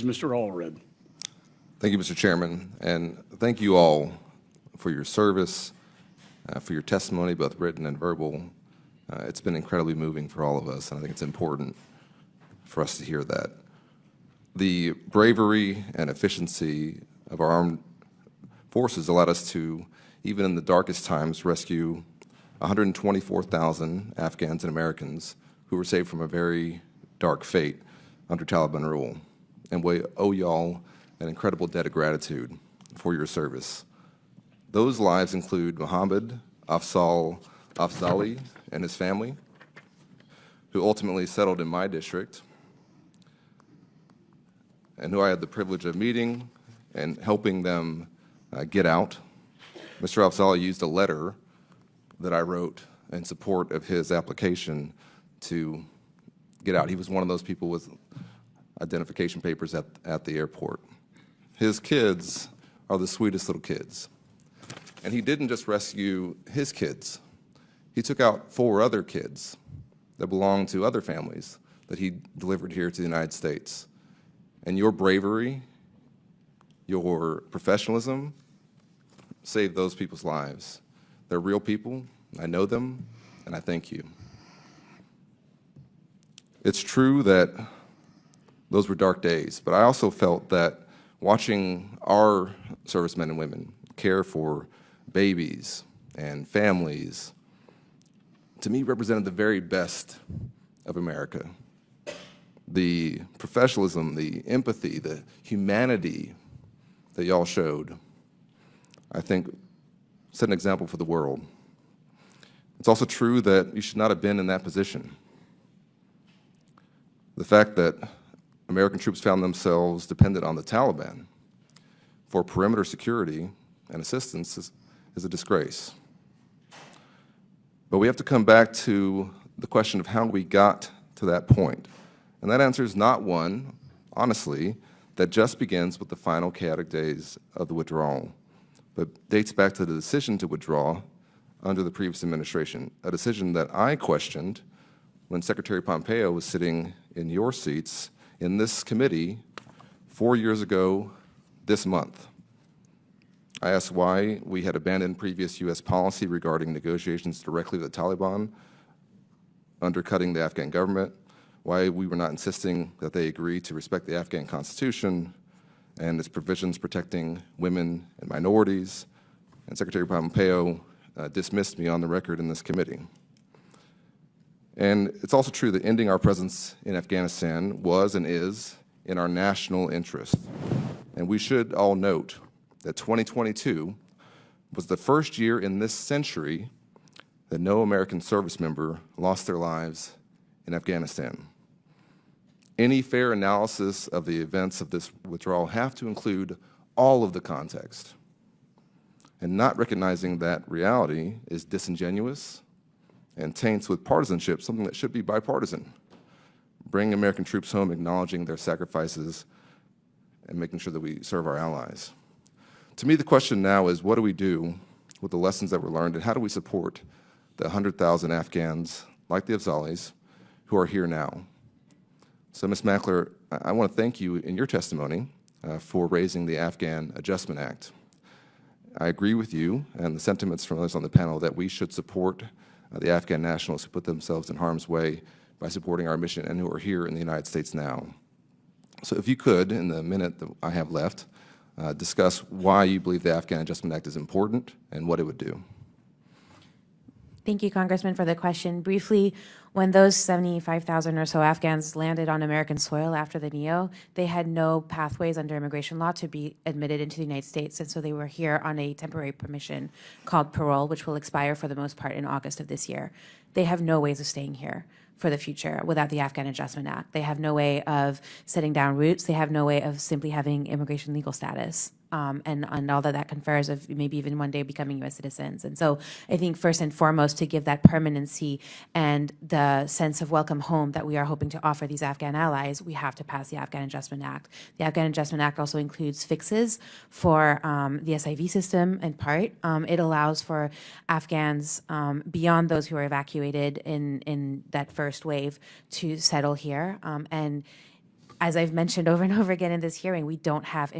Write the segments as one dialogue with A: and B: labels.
A: Mr. Allred.
B: Thank you, Mr. Chairman, and thank you all for your service, for your testimony, both written and verbal. It's been incredibly moving for all of us, and I think it's important for us to hear that. The bravery and efficiency of our armed forces allowed us to, even in the darkest times, rescue 124,000 Afghans and Americans who were saved from a very dark fate under Taliban rule. And we owe y'all an incredible debt of gratitude for your service. Those lives include Mohammed Afzali and his family, who ultimately settled in my district, and who I had the privilege of meeting and helping them get out. Mr. Afzali used a letter that I wrote in support of his application to get out. He was one of those people with identification papers at the airport. His kids are the sweetest little kids. And he didn't just rescue his kids. He took out 4 other kids that belonged to other families that he delivered here to the United States. And your bravery, your professionalism saved those people's lives. They're real people. I know them, and I thank you. It's true that those were dark days, but I also felt that watching our servicemen and women care for babies and families, to me, represented the very best of America. The professionalism, the empathy, the humanity that y'all showed, I think, set an example for the world. It's also true that you should not have been in that position. The fact that American troops found themselves dependent on the Taliban for perimeter security and assistance is a disgrace. But we have to come back to the question of how we got to that point. And that answer is not one, honestly, that just begins with the final chaotic days of the withdrawal, but dates back to the decision to withdraw under the previous administration, a decision that I questioned when Secretary Pompeo was sitting in your seats in this committee 4 years ago this month. I asked why we had abandoned previous U.S. policy regarding negotiations directly with the Taliban, undercutting the Afghan government, why we were not insisting that they agree to respect the Afghan Constitution and its provisions protecting women and minorities, and Secretary Pompeo dismissed me on the record in this committee. And it's also true that ending our presence in Afghanistan was and is in our national interest. And we should all note that 2022 was the first year in this century that no American service member lost their lives in Afghanistan. Any fair analysis of the events of this withdrawal have to include all of the context. And not recognizing that reality is disingenuous and taints with partisanship, something that should be bipartisan. Bringing American troops home, acknowledging their sacrifices, and making sure that we serve our allies. To me, the question now is, what do we do with the lessons that were learned, and how do we support the 100,000 Afghans, like the Afzalis, who are here now? So, Ms. Mackler, I want to thank you in your testimony for raising the Afghan Adjustment Act. I agree with you and the sentiments from others on the panel that we should support the Afghan nationals who put themselves in harm's way by supporting our mission and who are here in the United States now. So if you could, in the minute that I have left, discuss why you believe the Afghan Adjustment Act is important and what it would do.
C: Thank you, Congressman, for the question. Briefly, when those 75,000 or so Afghans landed on American soil after the NEO, they had no pathways under immigration law to be admitted into the United States, and so they were here on a temporary permission called parole, which will expire for the most part in August of this year. They have no ways of staying here for the future without the Afghan Adjustment Act. They have no way of setting down roots. They have no way of simply having immigration legal status. And all that confers of maybe even one day becoming U.S. citizens. And so I think first and foremost, to give that permanency and the sense of welcome home that we are hoping to offer these Afghan allies, we have to pass the Afghan Adjustment Act. The Afghan Adjustment Act also includes fixes for the SIV system in part. It allows for Afghans beyond those who are evacuated in that first wave to settle here. And as I've mentioned over and over again in this hearing, we don't have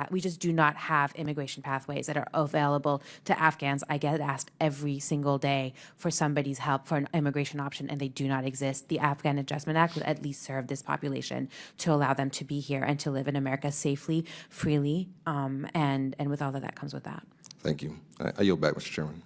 C: we just do not have immigration pathways that are available to Afghans. I get asked every single day for somebody's help for an immigration option, and they do not exist. The Afghan Adjustment Act would at least serve this population to allow them to be here and to live in America safely, freely, and with all that comes with that.
B: Thank you. I yield back, Mr. Chairman.